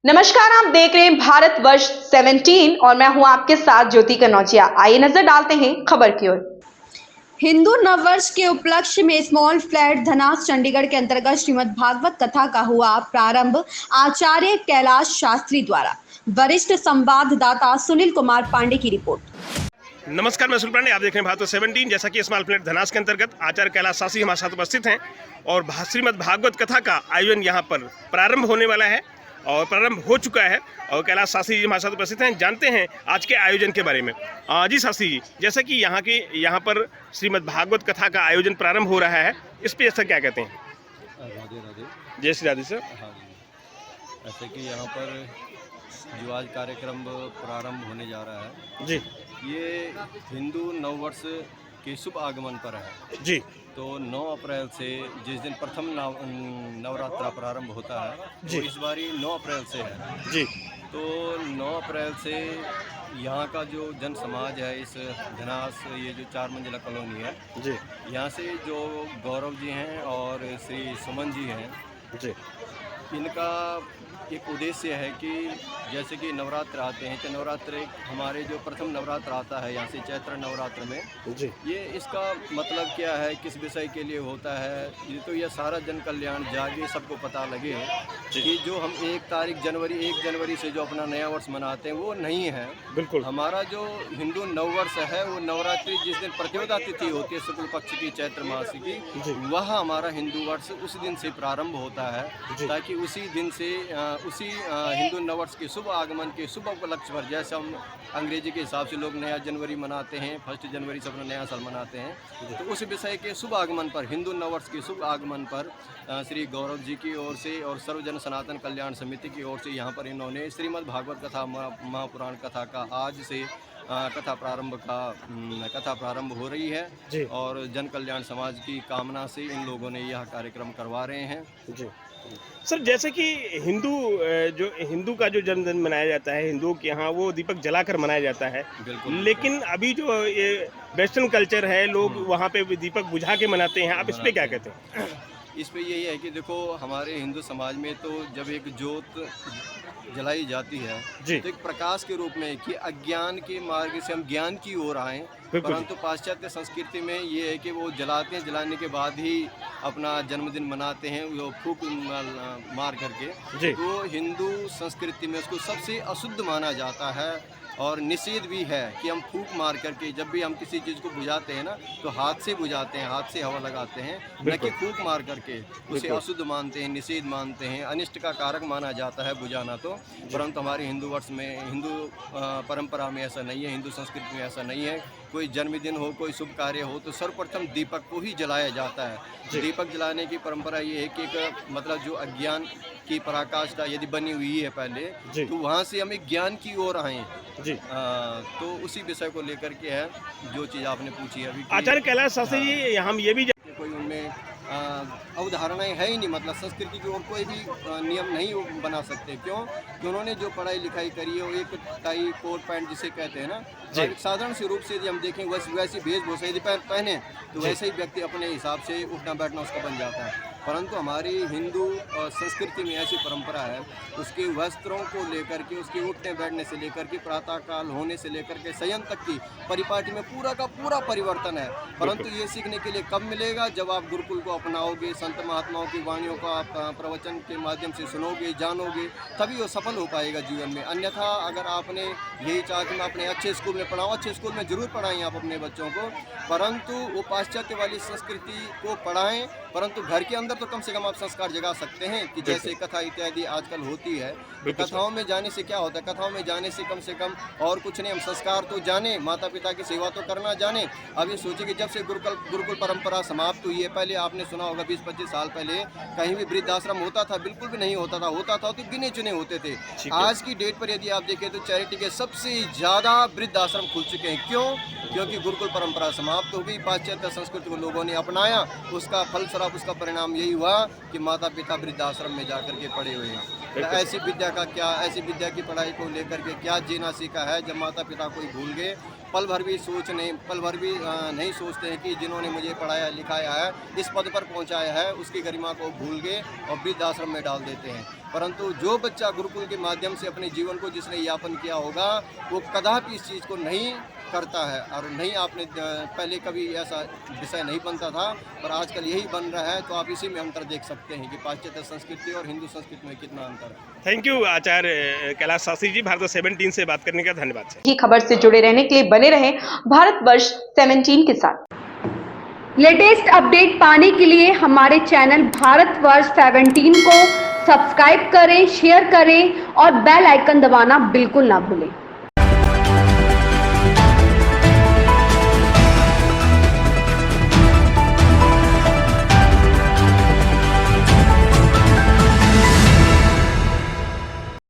नमस्कार, आप देख रहे हैं भारत वर्ष 17 और मैं हूं आपके साथ ज्योति कनौजिया। आइए नजर डालते हैं खबर की ओर। हिंदू नववर्ष के उपलक्ष्य में स्मॉल फ्लैट धनास चंडीगढ़ के अंतर्गत श्रीमद् भागवत कथा का हुआ प्रारंभ आचार्य कैलाश शास्त्री द्वारा। वरिष्ठ संवाददाता सुनील कुमार पांडे की रिपोर्ट। नमस्कार, मैं सुनील पांडे, आप देख रहे हैं भारत 17। जैसा कि स्मॉल फ्लैट धनास के अंतर्गत आचार्य कैलाश शास्त्री हमारे साथ उपस्थित हैं और श्रीमद् भागवत कथा का आयोजन यहाँ पर प्रारंभ होने वाला है और प्रारंभ हो चुका है और कैलाश शास्त्री जी हमारे साथ उपस्थित हैं। जानते हैं आज के आयोजन के बारे में। जी शास्त्री जी, जैसा कि यहाँ पर श्रीमद् भागवत कथा का आयोजन प्रारंभ हो रहा है, इस पर ऐसा क्या कहते हैं? राधे राधे। जय श्री राधे सर। हाँ जी, ऐसे कि यहाँ पर जो आज कार्यक्रम प्रारंभ होने जा रहा है जी, ये हिंदू नववर्ष के शुभ आगमन पर है जी, तो 9 अप्रैल से जिस दिन प्रथम नवरात्रा प्रारंभ होता है जी। वो इस बारी 9 अप्रैल से है। जी, तो 9 अप्रैल से यहाँ का जो जन समाज है, इस धनास ये जो 4 मंजिला कॉलोनी है, जी, यहाँ से जो गौरव जी हैं और श्री सुमन जी हैं, जी, इनका एक उद्देश्य है कि जैसे कि नवरात्र आते हैं तो नवरात्र हमारे जो प्रथम नवरात्र आता है यहाँ से चैत्र नवरात्र में, जी, ये इसका मतलब क्या है, किस विषय के लिए होता है, ये तो यह सारा जन कल्याण जागे, सबको पता लगे कि जो हम 1 जनवरी से जो अपना नया वर्ष मनाते हैं वो नहीं है। बिल्कुल। हमारा जो हिंदू नववर्ष है वो नवरात्रि जिस दिन प्रतिपदा तिथि होती है शुक्ल पक्ष की चैत्र मास की, वह हमारा हिंदू वर्ष उस दिन से प्रारंभ होता है, ताकि उसी दिन से उसी हिंदू नववर्ष के शुभ आगमन के शुभ उपलक्ष्य पर, जैसे हम अंग्रेजी के हिसाब से लोग नया जनवरी मनाते हैं, 1 जनवरी से अपना नया साल मनाते हैं, तो उस विषय के शुभ आगमन पर, हिंदू नववर्ष के शुभ आगमन पर श्री गौरव जी की ओर से और सर्वजन सनातन कल्याण समिति की ओर से यहाँ पर इन्होंने श्रीमद् भागवत कथा महापुराण कथा का आज से कथा प्रारंभ हो रही है और जन कल्याण समाज की कामना से इन लोगों ने यह कार्यक्रम करवा रहे हैं। जी सर, जैसे कि हिंदू का जो जन्मदिन मनाया जाता है, हिंदुओं के यहाँ वो दीपक जलाकर मनाया जाता है। बिल्कुल। लेकिन अभी जो ये वेस्टर्न कल्चर है, लोग वहाँ पे दीपक बुझा के मनाते हैं, आप इस पे क्या कहते हैं? इस पे यही है कि देखो, हमारे हिंदू समाज में तो जब एक ज्योत जलाई जाती है तो एक प्रकाश के रूप में कि अज्ञान के मार्ग से हम ज्ञान की ओर आएँ, परंतु पाश्चात्य संस्कृति में ये है कि वो जलाते हैं, जलाने के बाद ही अपना जन्मदिन मनाते हैं, वो फूंक मार करके। तो हिंदू संस्कृति में उसको सबसे अशुद्ध माना जाता है और निषेध भी है कि हम फूंक मार करके, जब भी हम किसी चीज़ को बुझाते हैं ना तो हाथ से बुझाते हैं, हाथ से हवा लगाते हैं, न कि फूंक मार करके। उसे अशुद्ध मानते हैं, निषेध मानते हैं, अनिष्ट का कारक माना जाता है बुझाना तो। परंतु हमारे हिंदू वर्ष में, हिंदू परंपरा में ऐसा नहीं है, हिंदू संस्कृति में ऐसा नहीं है। कोई जन्मदिन हो, कोई शुभ कार्य हो तो सर्वप्रथम दीपक को ही जलाया जाता है। दीपक जलाने की परंपरा ये है कि एक मतलब जो अज्ञान की पराकाष्ठा यदि बनी हुई है पहले, तो वहाँ से हम एक ज्ञान की ओर आएँ। तो उसी विषय को लेकर के है जो चीज़ आपने पूछी अभी। आचार्य कैलाश शास्त्री जी, हम ये भी कोई उनमें अवधारणाएं है ही नहीं, मतलब संस्कृति की ओर कोई भी नियम नहीं बना सकते। क्यों? कि उन्होंने जो पढ़ाई लिखाई करी है वो एक टाई कोट पैंट जिसे कहते हैं ना, एक साधारण से रूप से यदि हम देखें वैसी वेशभूषा यदि पहने तो वैसे ही व्यक्ति अपने हिसाब से उठना बैठना उसका बन जाता है। परंतु हमारी हिंदू संस्कृति में ऐसी परंपरा है, उसके वस्त्रों को लेकर के, उसके उठने बैठने से लेकर के, प्रातःकाल होने से लेकर के शयन तक की परिपाटी में पूरा का पूरा परिवर्तन है। परंतु ये सीखने के लिए कब मिलेगा? जब आप गुरुकुल को अपनाओगे, संत महात्माओं की वाणियों को आप प्रवचन के माध्यम से सुनोगे, जानोगे, तभी वो सफल हो पाएगा जीवन में। अन्यथा अगर आपने यही चाहा कि मैं अपने अच्छे स्कूल में पढ़ाऊँ, अच्छे स्कूल में जरूर पढ़ाएं आप अपने बच्चों को, परंतु वो पाश्चात्य वाली संस्कृति को पढ़ाएं, परंतु घर के अंदर तो कम से कम आप संस्कार जगा सकते हैं कि जैसे कथा इत्यादि आजकल होती है। कथाओं में जाने से क्या होता है? कथाओं में जाने से कम और कुछ नहीं, हम संस्कार तो जाने, माता पिता की सेवा तो करना जाने। अब ये सोचिए कि जब से गुरुकुल परंपरा समाप्त हुई है, पहले आपने सुना होगा 20-25 साल पहले कहीं भी वृद्धाश्रम होता था? बिल्कुल भी नहीं होता था। होता था तो गिने चुने होते थे। आज की डेट पर यदि आप देखें तो चैरिटी के सबसे ज़्यादा वृद्धाश्रम खुल चुके हैं। क्यों? क्योंकि गुरुकुल परंपरा समाप्त हो गई, पाश्चात्य संस्कृति को लोगों ने अपनाया, उसका फलस्वरूप उसका परिणाम यही हुआ कि माता पिता वृद्धाश्रम में जाकर के पड़े हुए हैं। तो ऐसी विद्या की पढ़ाई को लेकर के क्या जीना सीखा है जब माता पिता को ही भूल गए? पल भर भी नहीं सोचते हैं कि जिन्होंने मुझे पढ़ाया लिखाया है, इस पद पर पहुंचाया है, उसकी गरिमा को भूल गए और वृद्धाश्रम में डाल देते हैं। परंतु जो बच्चा गुरुकुल के माध्यम से अपने जीवन को जिसने यापन किया होगा वो कदापि इस चीज़ को नहीं करता है। और नहीं, आपने पहले कभी ऐसा विषय नहीं बनता था, पर आजकल यही बन रहा है। तो आप इसी में अंतर देख सकते हैं कि पाश्चात्य संस्कृति और हिंदू संस्कृति में कितना अंतर है। थैंक यू आचार्य कैलाश शास्त्री जी, भारत 17 से बात करने का धन्यवाद सर। की खबर से जुड़े रहने के लिए बने रहें भारतवर्ष 17 के साथ। लेटेस्ट अपडेट पाने के लिए हमारे चैनल भारतवर्ष 17 को सब्सक्राइब करें, शेयर करें और बेल आइकन दबाना बिल्कुल ना भूलें।